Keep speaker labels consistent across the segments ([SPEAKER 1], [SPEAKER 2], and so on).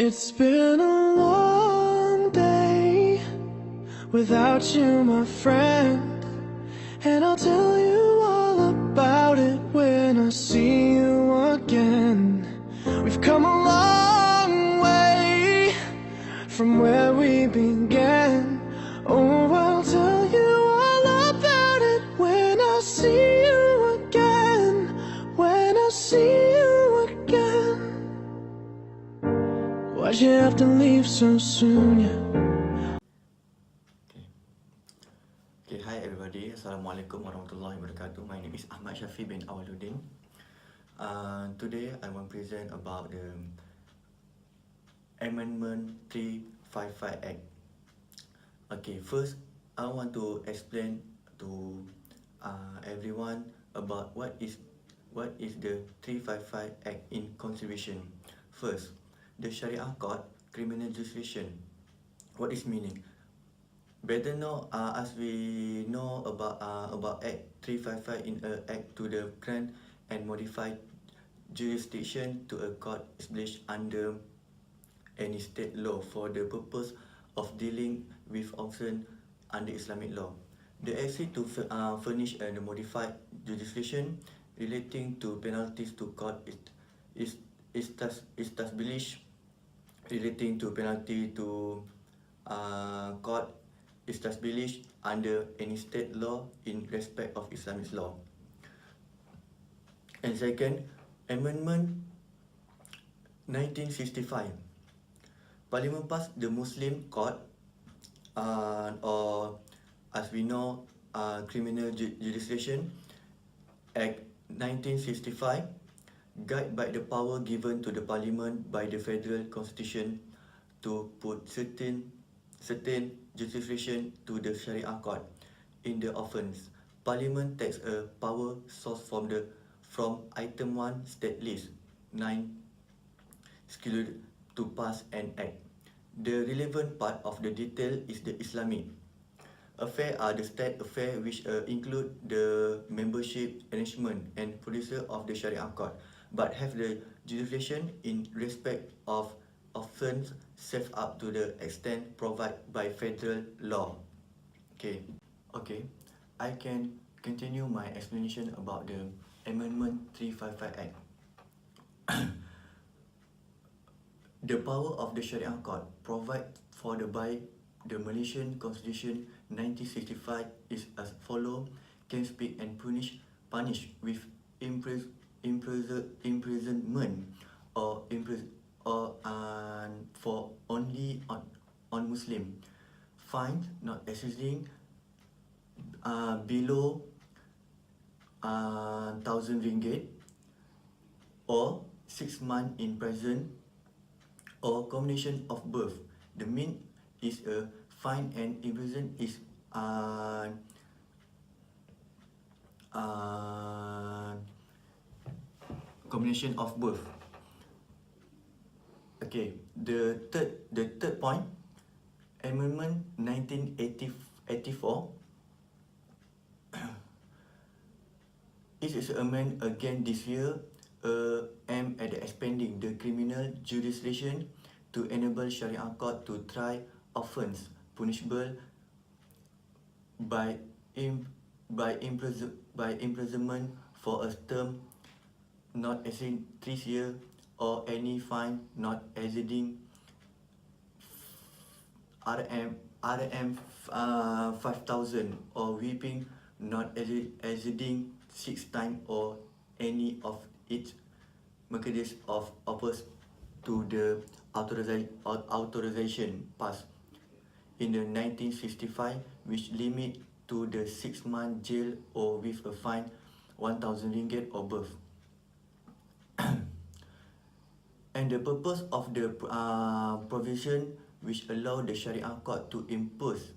[SPEAKER 1] It's been a long day without you, my friend, and I'll tell you all about it when I see you again. We've come a long way from where we began. Oh, I'll tell you all about it when I see you again. When I see you again. Why'd you have to leave so soon? Yeah.
[SPEAKER 2] Okay, hi everybody. Assalamualaikum warahmatullahi wabarakatuh. My name is Ahmad Shafi bin Awaluddin. Today I will present about the Amendment 355 Act. Okay, first I want to explain to everyone about what is the 355 Act in consideration. First, the Sharia Court Criminal Jurisdiction. What is meaning? Better know, as we know about Act 355 in Act to the grant and modify jurisdiction to a court established under any state law for the purpose of dealing with offence under Islamic law. The Act seeks to furnish a modified jurisdiction relating to penalties to court is established relating to penalty to court established under any state law in respect of Islamic law. And second, Amendment 1965. Parliament passed the Muslim Court, or as we know, Criminal Jurisdiction Act 1965, guided by the power given to the Parliament by the Federal Constitution to put certain jurisdiction to the Sharia Court in the offence. Parliament takes a power source from item 1 state list 9 scheduled to pass an act. The relevant part of the detail is the Islamic affair are the state affair which include the membership, arrangement and producer of the Sharia Court, but have the jurisdiction in respect of offence set up to the extent provided by federal law. Okay, I can continue my explanation about the Amendment 355 Act. The power of the Sharia Court provided for by the Malaysian Constitution 1965 is as follows: can speak and punish with imprisonment or for only on Muslim, fine not exceeding below RM1,000 or 6 months in prison or combination of both. The mean is a fine and imprison is combination of both. Okay, the third point, Amendment 1984 it is amended again this year, aimed at expanding the criminal jurisdiction to enable Sharia Court to try offence punishable by imprisonment for a term not exceeding 3 years or any fine not exceeding RM5,000 or whipping not exceeding 6 times or any of its mechanisms of opposed to the authorization passed in the 1965, which limit to the 6 month jail or with a fine RM1,000 or both. And the purpose of the provision which allow the Sharia Court to impose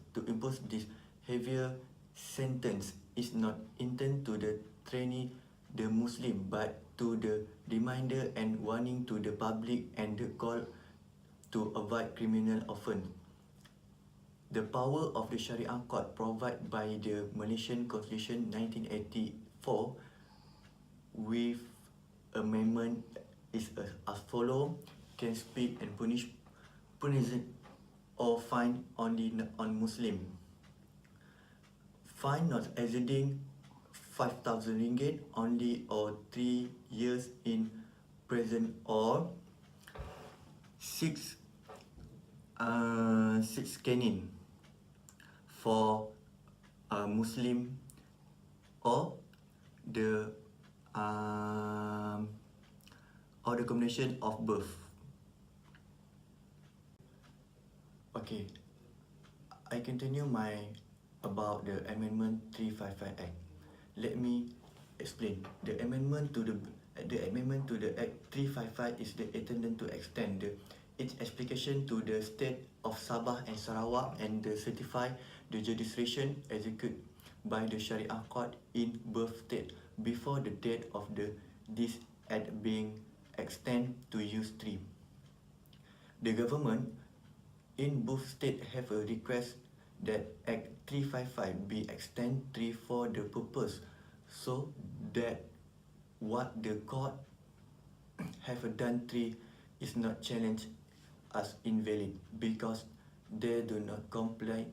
[SPEAKER 2] this heavier sentence is not intended to the train the Muslim, but to the reminder and warning to the public and the call to avoid criminal offence. The power of the Sharia Court provided by the Malaysian Constitution 1984 with amendment is as follows: can speak and punish punishment or fine only on Muslim. Fine not exceeding 5,000 ringgit only or 3 years in prison or 6 caning for a Muslim or the combination of birth. Okay, I continue about the Amendment 355 Act. Let me explain. The amendment to the Act 355 is intended to extend its application to the state of Sabah and Sarawak and certify the jurisdiction executed by the Sharia court in both states before the date of this act being extended to use 3. The government in both states have a request that Act 355 be extended 3 for the purpose so that what the court have done 3 is not challenged as invalid because they do not comply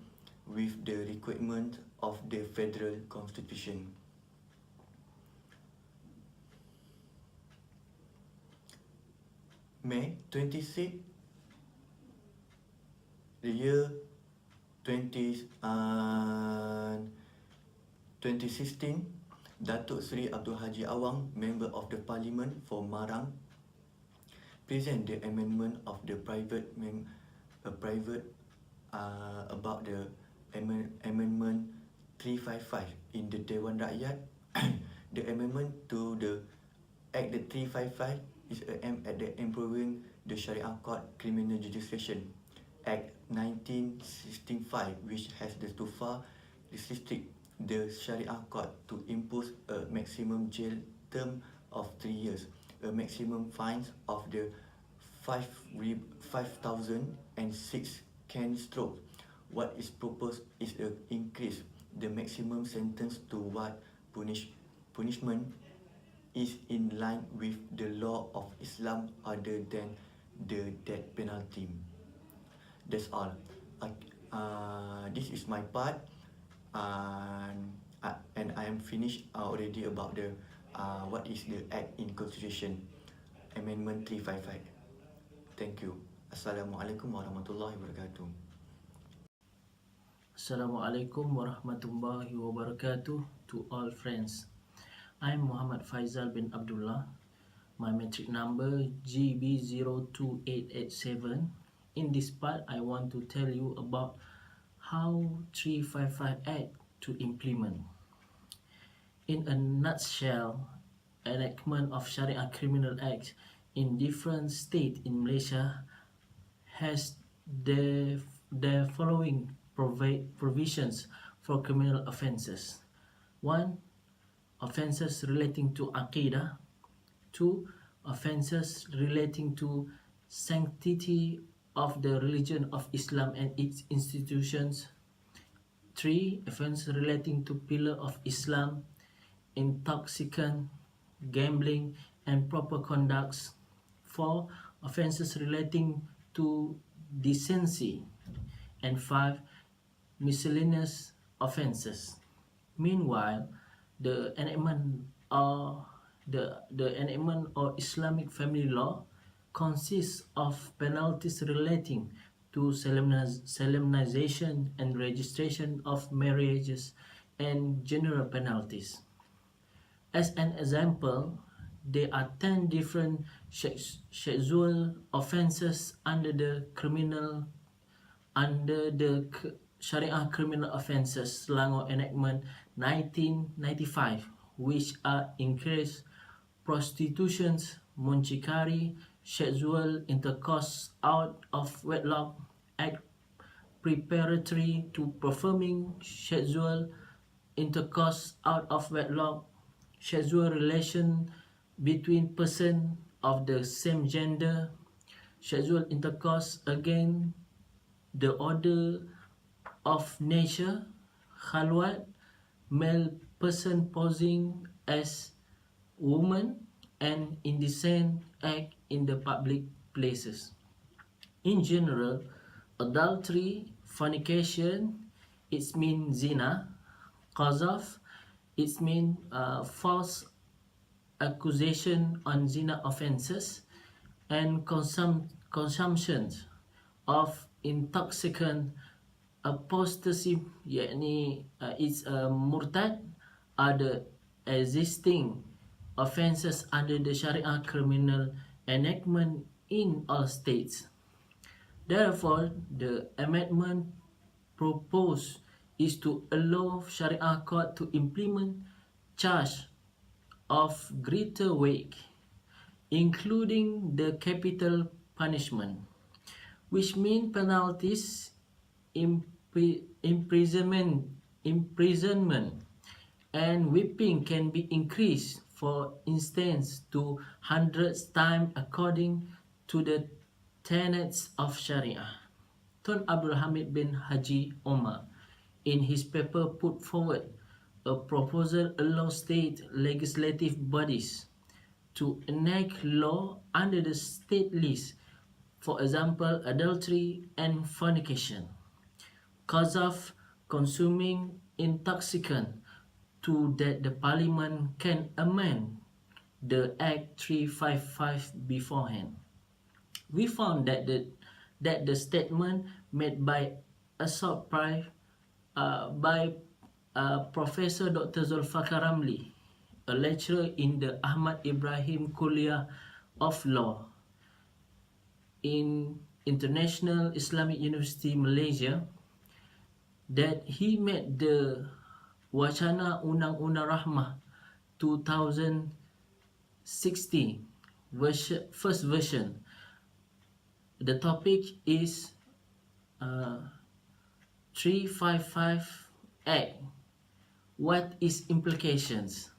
[SPEAKER 2] with the requirement of the federal constitution. May 26, the year 2016, Datuk Seri Abdul Haji Awang, Member of the Parliament for Marang, present the amendment of the about the Amendment 355 in the Dewan Rakyat. The amendment to the Act 355 is aimed at improving the Sharia Court Criminal Jurisdiction Act 1965, which has so far restricted the Sharia Court to impose a maximum jail term of 3 years, a maximum fines of the 5,000 and 6 can stroke. What is proposed is to increase the maximum sentence to what punishment is in line with the law of Islam other than the death penalty. That's all. This is my part, and I am finished already about the what is the act in Constitution Amendment 355. Thank you. Assalamualaikum warahmatullahi wabarakatuh.
[SPEAKER 3] Assalamualaikum warahmatullahi wabarakatuh to all friends. I'm Muhammad Faizal bin Abdullah. My metric number GB02887. In this part, I want to tell you about how 355 Act to implement. In a nutshell, enactment of Sharia Criminal Act in different states in Malaysia has the following provisions for criminal offences. 1. Offences relating to Aqidah. 2. Offences relating to sanctity of the religion of Islam and its institutions. 3. Offences relating to pillar of Islam, intoxicant, gambling, and proper conducts. 4. Offences relating to decency. And 5. Miscellaneous offences. Meanwhile, the enactment or Islamic family law consists of penalties relating to solemnization and registration of marriages and general penalties. As an example, there are 10 different sexual offences under the Sharia Criminal Offences Selangor Enactment 1995, which are increased prostitutions, muncikari, sexual intercourse out of wedlock, act preparatory to performing sexual intercourse out of wedlock, sexual relation between persons of the same gender, sexual intercourse against the order of nature, khalwat, male person posing as woman, and indecent act in the public places. In general, adultery, fornication, it means zina, qazaf, it means false accusation on zina offenses, and consumption of intoxicant, apostasy yakni it's murtad, are the existing offenses under the Sharia criminal enactment in all states. Therefore, the amendment proposed is to allow Sharia court to implement charge of greater weight, including the capital punishment, which mean penalties, imprisonment, and whipping can be increased, for instance, to hundreds times according to the tenets of Sharia. Tun Abdul Hamid bin Haji Omar, in his paper, put forward a proposal allow state legislative bodies to enact law under the state list, for example, adultery and fornication, cause of consuming intoxicant, to that the parliament can amend the Act 355 beforehand. We found that the statement made by Assault by Professor Dr. Zulfakar Ramli, a lecturer in the Ahmad Ibrahim Kuliah of Law in International Islamic University Malaysia, that he made the Wacana Undang-Undang Rahmah 2016 first version. The topic is 355 Act. What is implications?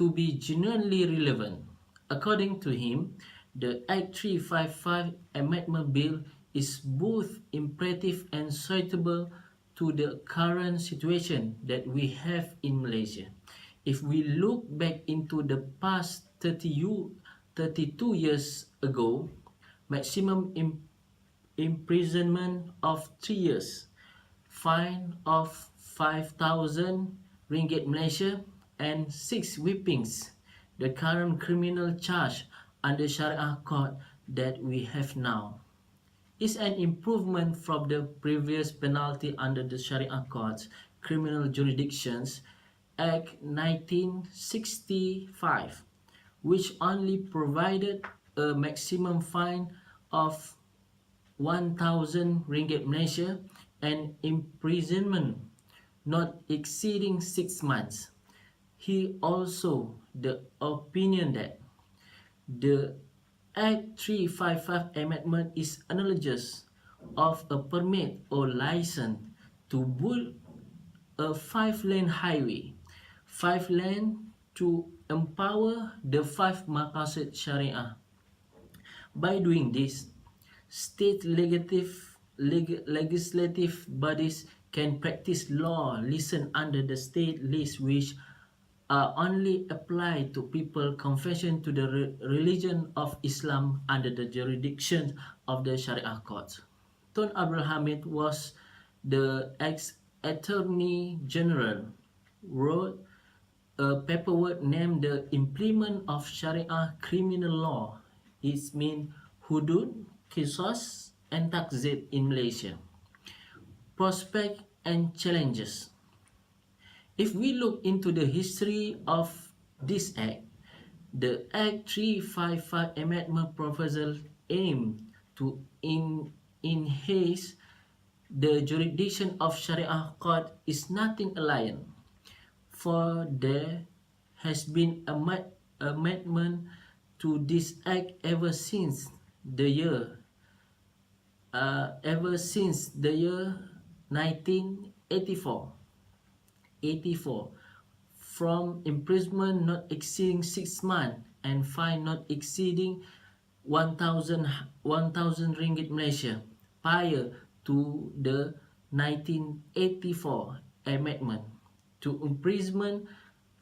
[SPEAKER 3] To be genuinely relevant, according to him, the Act 355 Amendment Bill is both imperative and suitable to the current situation that we have in Malaysia. If we look back into the past 32 years ago, maximum imprisonment of 3 years, fine of 5,000 ringgit Malaysia, and 6 whippings, the current criminal charge under Sharia court that we have now, is an improvement from the previous penalty under the Sharia court's criminal jurisdictions Act 1965, which only provided a maximum fine of 1,000 ringgit Malaysia and imprisonment not exceeding 6 months. He also the opinion that the Act 355 Amendment is analogous of a permit or license to build a 5-lane highway, 5 lane to empower the 5 maqasid Sharia. By doing this, state legislative bodies can practice law listed under the state list, which are only applied to people confession to the religion of Islam under the jurisdiction of the Sharia court. Tun Abdul Hamid was the ex-Attorney General, wrote a paperwork named the Implement of Sharia Criminal Law. It means hudud, qisas, and takzir in Malaysia. Prospect and challenges. If we look into the history of this act, the Act 355 Amendment proposal aimed to enhance the jurisdiction of Sharia court is nothing alien, for there has been amendment to this act ever since the year 1984, from imprisonment not exceeding 6 months and fine not exceeding 1,000 ringgit Malaysia, prior to the 1984 amendment, to imprisonment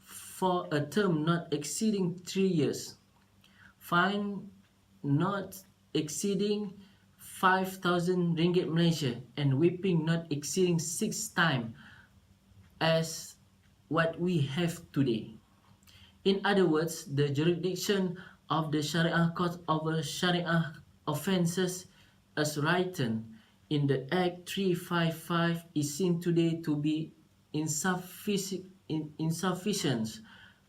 [SPEAKER 3] for a term not exceeding 3 years, fine not exceeding 5,000 ringgit Malaysia and whipping not exceeding 6 times as what we have today. In other words, the jurisdiction of the Sharia court over Sharia offences as written in the Act 355 is seen today to be insufficient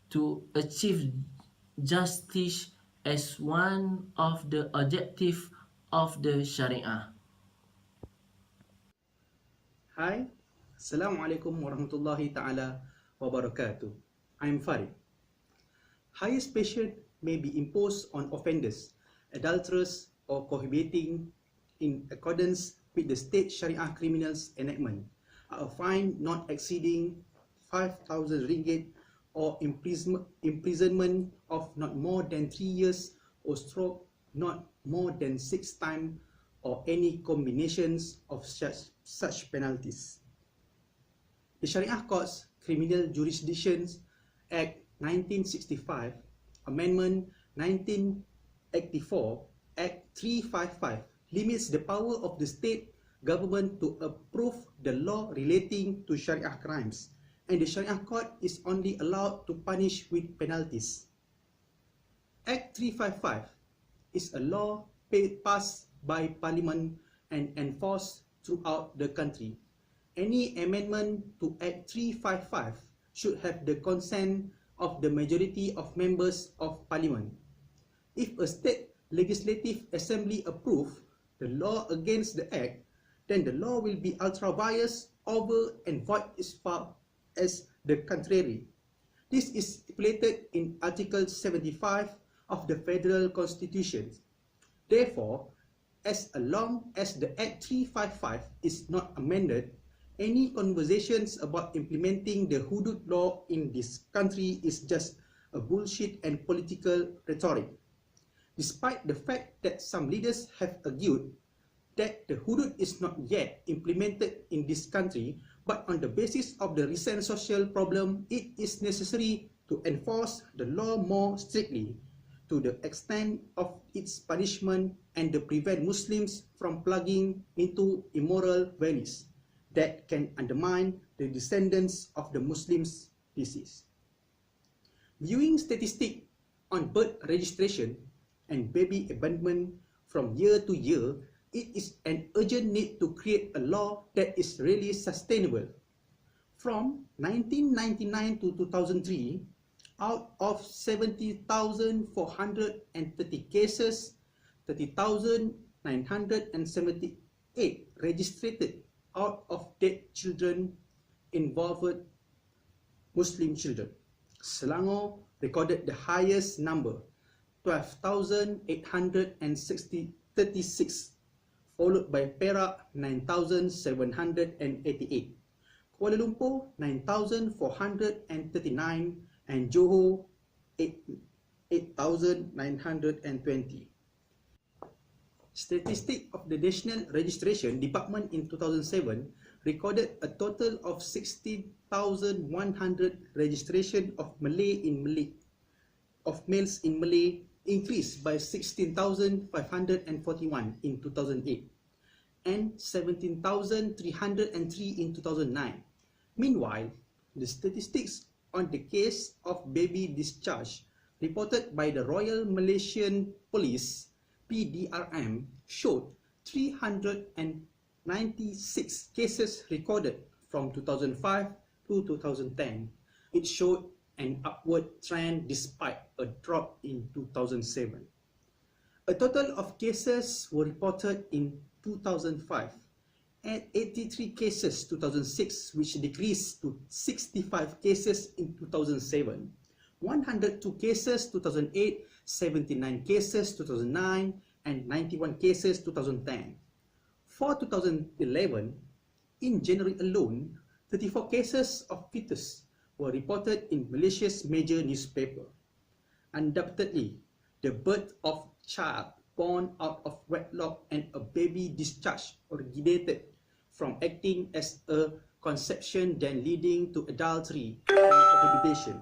[SPEAKER 3] to achieve justice as one of the objectives of the Sharia.
[SPEAKER 4] Hi, Assalamualaikum warahmatullahi ta'ala wabarakatuh. I'm Farid. Highest pension may be imposed on offenders, adulterers or cohabiting in accordance with the state Sharia criminals enactment, a fine not exceeding 5,000 ringgit or imprisonment of not more than 3 years or stroke not more than 6 times or any combinations of such penalties. The Sharia Courts Criminal Jurisdictions Act 1965, Amendment 1984, Act 355 limits the power of the state government to approve the law relating to Sharia crimes, and the Sharia court is only allowed to punish with penalties. Act 355 is a law passed by Parliament and enforced throughout the country. Any amendment to Act 355 should have the consent of the majority of members of Parliament. If a state legislative assembly approves the law against the Act, then the law will be ultra-vires over and void as far as the contrary. This is stipulated in Article 75 of the Federal Constitution. Therefore, as long as the Act 355 is not amended, any conversations about implementing the hudud law in this country is just a bullshit and political rhetoric. Despite the fact that some leaders have argued that the hudud is not yet implemented in this country, but on the basis of the recent social problem, it is necessary to enforce the law more strictly to the extent of its punishment and to prevent Muslims from plugging into immoral values that can undermine the descendants of the Muslims' disease. Viewing statistics on birth registration and baby abandonment from year to year, it is an urgent need to create a law that is really sustainable. From 1999 to 2003, out of 70,430 cases, 30,978 registered out of dead children involved Muslim children. Selangor recorded the highest number, 12,836, followed by Perak 9,788, Kuala Lumpur 9,439, and Johor 8,920. Statistics of the National Registration Department in 2007 recorded a total of 16,100 registration of males in Malay, increased by 16,541 in 2008 and 17,303 in 2009. Meanwhile, the statistics on the case of baby discharge reported by the Royal Malaysian Police PDRM showed 396 cases recorded from 2005 to 2010. It showed an upward trend despite a drop in 2007. A total of cases were reported in 2005 and 83 cases 2006, which decreased to 65 cases in 2007, 102 cases 2008, 79 cases 2009, and 91 cases 2010. For 2011, in January alone, 34 cases of fetus were reported in Malaysia's major newspaper. Undoubtedly, the birth of child born out of wedlock and a baby discharge originated from acting as a conception then leading to adultery and cohabitation.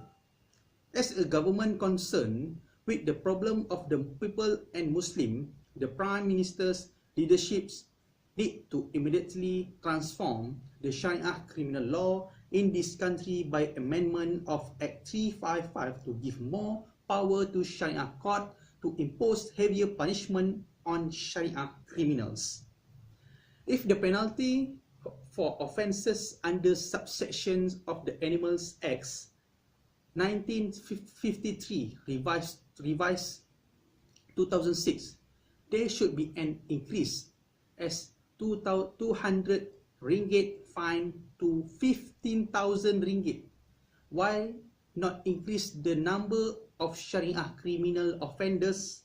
[SPEAKER 4] As a government concerned with the problem of the people and Muslim, the Prime Minister's leaderships need to immediately transform the Sharia criminal law in this country by amendment of Act 355 to give more power to Sharia court to impose heavier punishment on Sharia criminals. If the penalty for offences under subsections of the Animals Act 1953 revised 2006, there should be an increase as 200 ringgit fine to 15,000 ringgit. Why not increase the number of Sharia criminal offenders?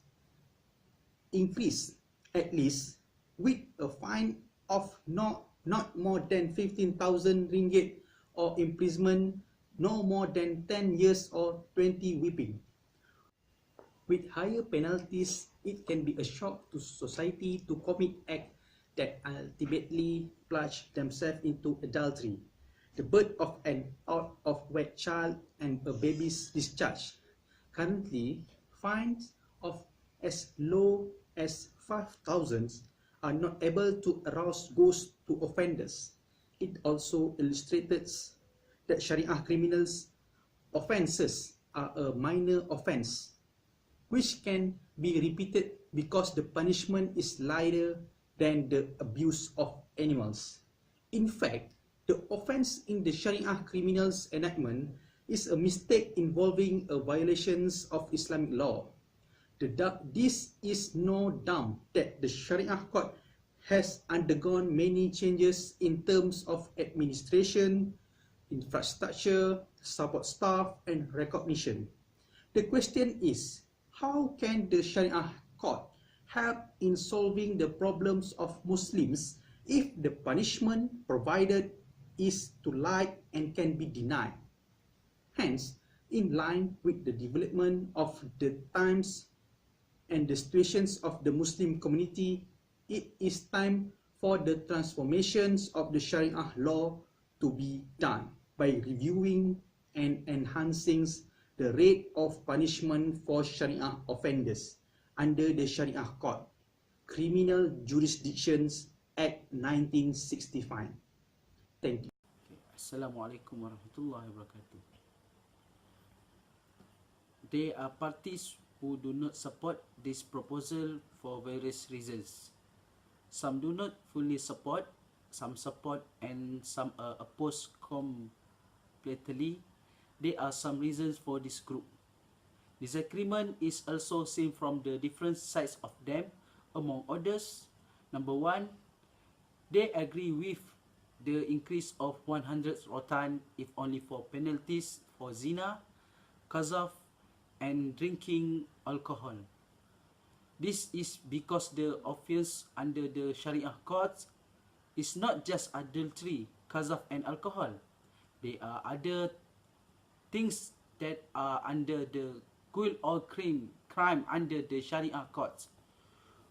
[SPEAKER 4] Increase at least with a fine of not more than 15,000 ringgit or imprisonment no more than 10 years or 20 whipping. With higher penalties, it can be a shock to society to commit acts that ultimately plunge themselves into adultery, the birth of an out of wed child, and a baby's discharge. Currently, fines of as low as 5,000 are not able to arouse ghosts to offenders. It also illustrates that Sharia criminals offences are a minor offence, which can be repeated because the punishment is lighter than the abuse of animals. In fact, the offence in the Sharia criminals enactment is a mistake involving a violations of Islamic law. This is no doubt that the Sharia court has undergone many changes in terms of administration, infrastructure, support staff, and recognition. The question is, how can the Sharia court help in solving the problems of Muslims if the punishment provided is too light and can be denied? Hence, in line with the development of the times and the situations of the Muslim community, it is time for the transformations of the Sharia law to be done by reviewing and enhancing the rate of punishment for Sharia offenders under the Sharia Code, Criminal Jurisdictions Act 1965. Thank you.
[SPEAKER 5] Assalamualaikum warahmatullahi wabarakatuh. There are parties who do not support this proposal for various reasons. Some do not fully support, some support, and some are opposed completely. There are some reasons for this group. Disagreement is also seen from the different sides of them. Among others, number one, they agree with the increase of 100 rotan if only for penalties for zina, qazaf, and drinking alcohol. This is because the offence under the Sharia courts is not just adultery, qazaf, and alcohol. There are other things that are under the good or crime under the Sharia courts,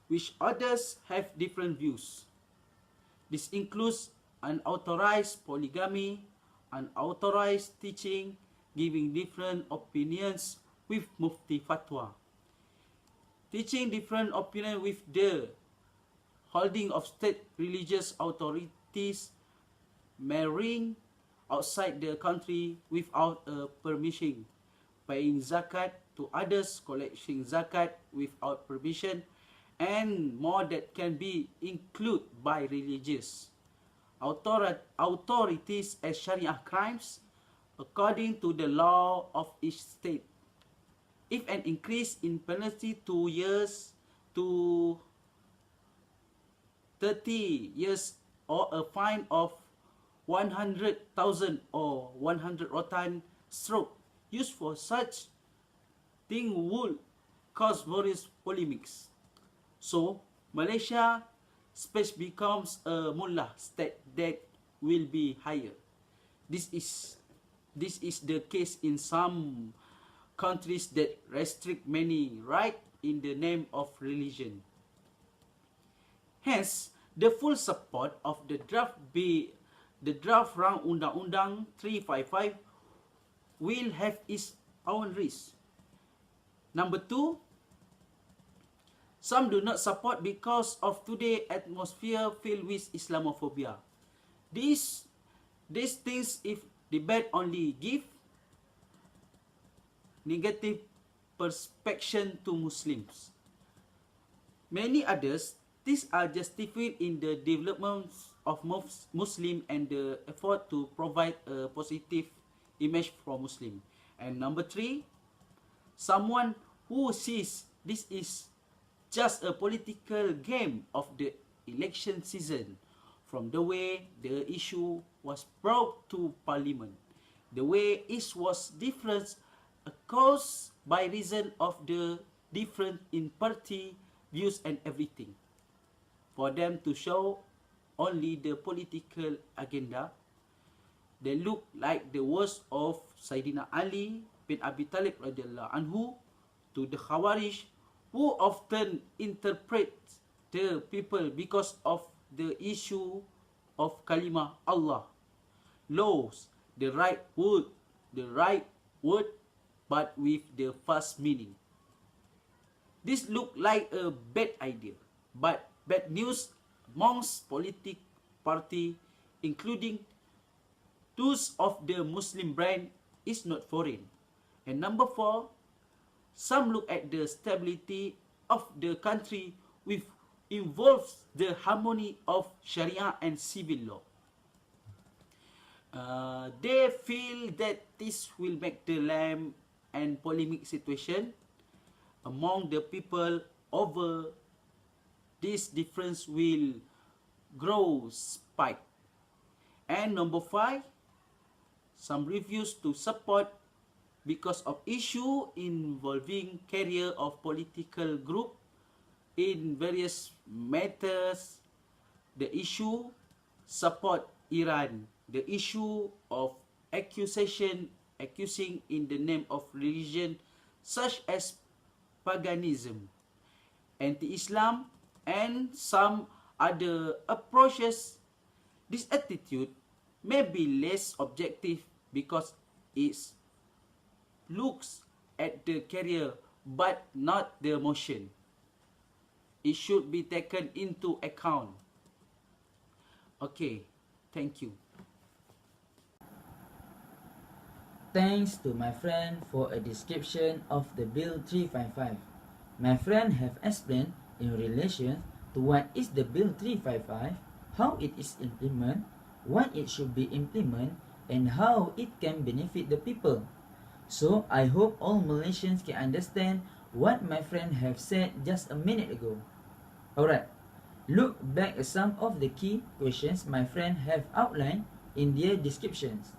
[SPEAKER 5] which others have different views. This includes unauthorized polygamy, unauthorized teaching, giving different opinions with mufti fatwa, teaching different opinion with the holding of state religious authorities, marrying outside the country without a permission, paying zakat to others, collecting zakat without permission, and more that can be included by religious authorities as Sharia crimes according to the law of each state. If an increase in penalty 2 years to 30 years or a fine of 100,000 or 100 rotan stroke used for such thing would cause various polemics. So, Malaysia space becomes a mullah state that will be higher. This is the case in some countries that restrict many rights in the name of religion. Hence, the full support of the draft Rang Undang-Undang 355 will have its own risk. Number two, Some do not support because of today's atmosphere filled with Islamophobia. These things, if debate only give negative perception to Muslims. Many others, these are justified in the development of Muslim and the effort to provide a positive image for Muslim. And number 3, someone who sees this is just a political game of the election season, from the way the issue was brought to Parliament, the way it was different caused by reason of the difference in party views and everything. For them to show only the political agenda, they look like the words of Sayyidina Ali bin Abi Talib radiallahu anhu to the Khawarij, who often interpret the people because of the issue of kalimah Allah, laws, the right word, but with the false meaning. This look like a bad idea, but bad news amongst political party, including those of the Muslim brand, is not foreign. And number 4, some look at the stability of the country which involves the harmony of Sharia and civil law. They feel that this will make the lame and polemic situation among the people over this difference will grow spike. And number 5, some refuse to support because of issue involving career of political group in various matters. The issue support Iran, the issue of accusing in the name of religion such as paganism, anti-Islam, and some other approaches. This attitude may be less objective because it looks at the career but not the motion. It should be taken into account. Okay, thank you.
[SPEAKER 6] Thanks to my friend for a description of the Bill 355. My friend have explained in relation to what is the Bill 355, how it is implemented, what it should be implemented, and how it can benefit the people. So I hope all Malaysians can understand what my friend have said just a minute ago. Alright, look back at some of the key questions my friend have outlined in their descriptions.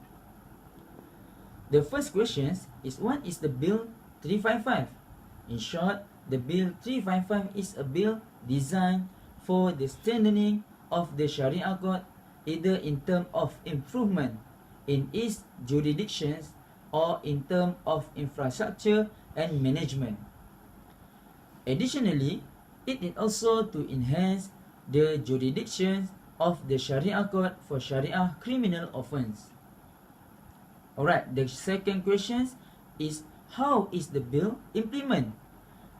[SPEAKER 6] The first question is, what is the Bill 355? In short, the Bill 355 is a bill designed for the strengthening of the Sharia Court, either in terms of improvement in its jurisdictions or in terms of infrastructure and management. Additionally, it is also to enhance the jurisdictions of the Sharia Court for Sharia criminal offence. Alright, the second question is, how is the bill implemented?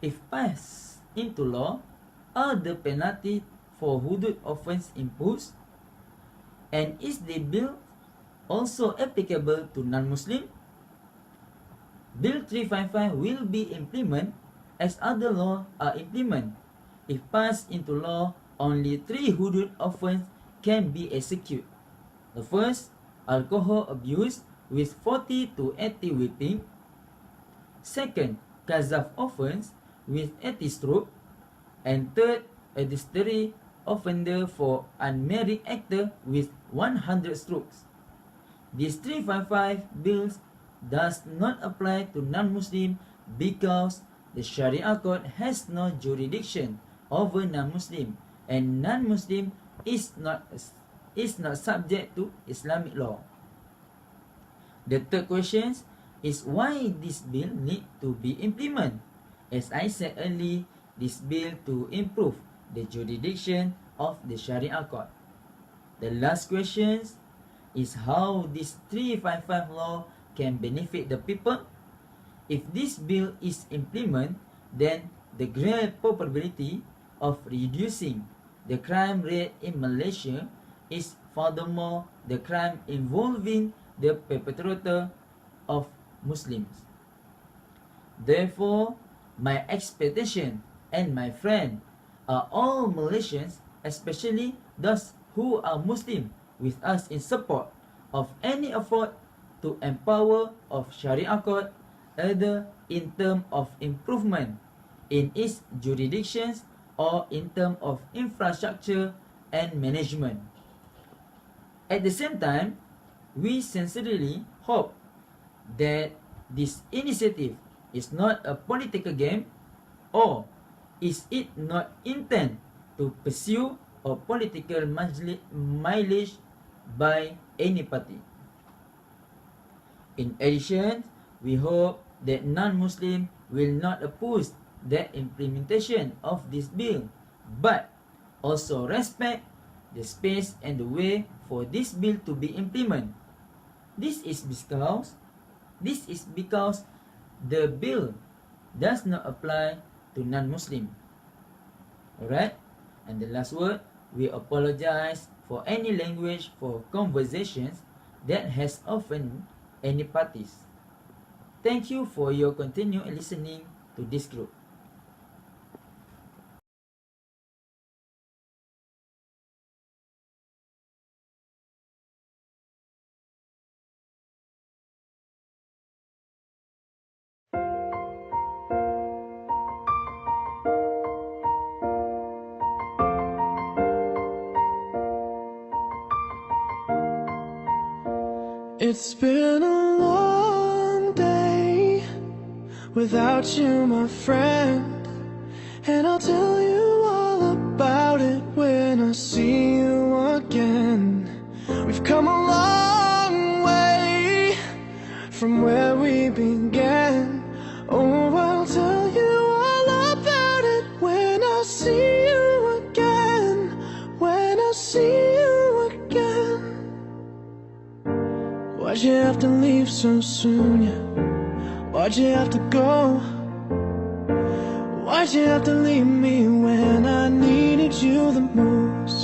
[SPEAKER 6] If passed into law, are the penalty for hudud offence imposed? And is the bill also applicable to non-Muslim? Bill 355 will be implemented as other laws are implemented. If passed into law, only 3 hudud offence can be executed. The first, alcohol abuse with 40 to 80 whipping. Second, qazaf offence with 80 stroke. And third, adultery offender for unmarried actor with 100 strokes. These 355 bills does not apply to non-Muslim because the Sharia Court has no jurisdiction over non-Muslim, and non-Muslim is not subject to Islamic law. The third question is, why this bill need to be implemented? As I said earlier, this bill to improve the jurisdiction of the Sharia Court. The last question is, how this 355 law can benefit the people? If this bill is implemented, then the great probability of reducing the crime rate in Malaysia is furthermore the crime involving the perpetrator of Muslims. Therefore, my expectation and my friend are all Malaysians, especially those who are Muslim, with us in support of any effort to empower of Sharia court, either in terms of improvement in its jurisdictions or in terms of infrastructure and management. At the same time, we sincerely hope that this initiative is not a political game, or is it not intended to pursue a political mileage by any party. In addition, we hope that non-Muslims will not oppose the implementation of this bill, but also respect the space and the way for this bill to be implemented. This is because the bill does not apply to non-Muslim. Alright? And the last word, we apologize for any language for conversations that has offended any parties. Thank you for your continued listening to this group.
[SPEAKER 1] It's been a long day without you, my friend, and I'll tell you all about it when I see you again. We've come a long way from where we began. Oh, I'll tell you all about it when I see you again. When I see you again. Why'd you have to leave so soon, yeah? Why'd you have to go? Why'd you have to leave me when I needed you the most?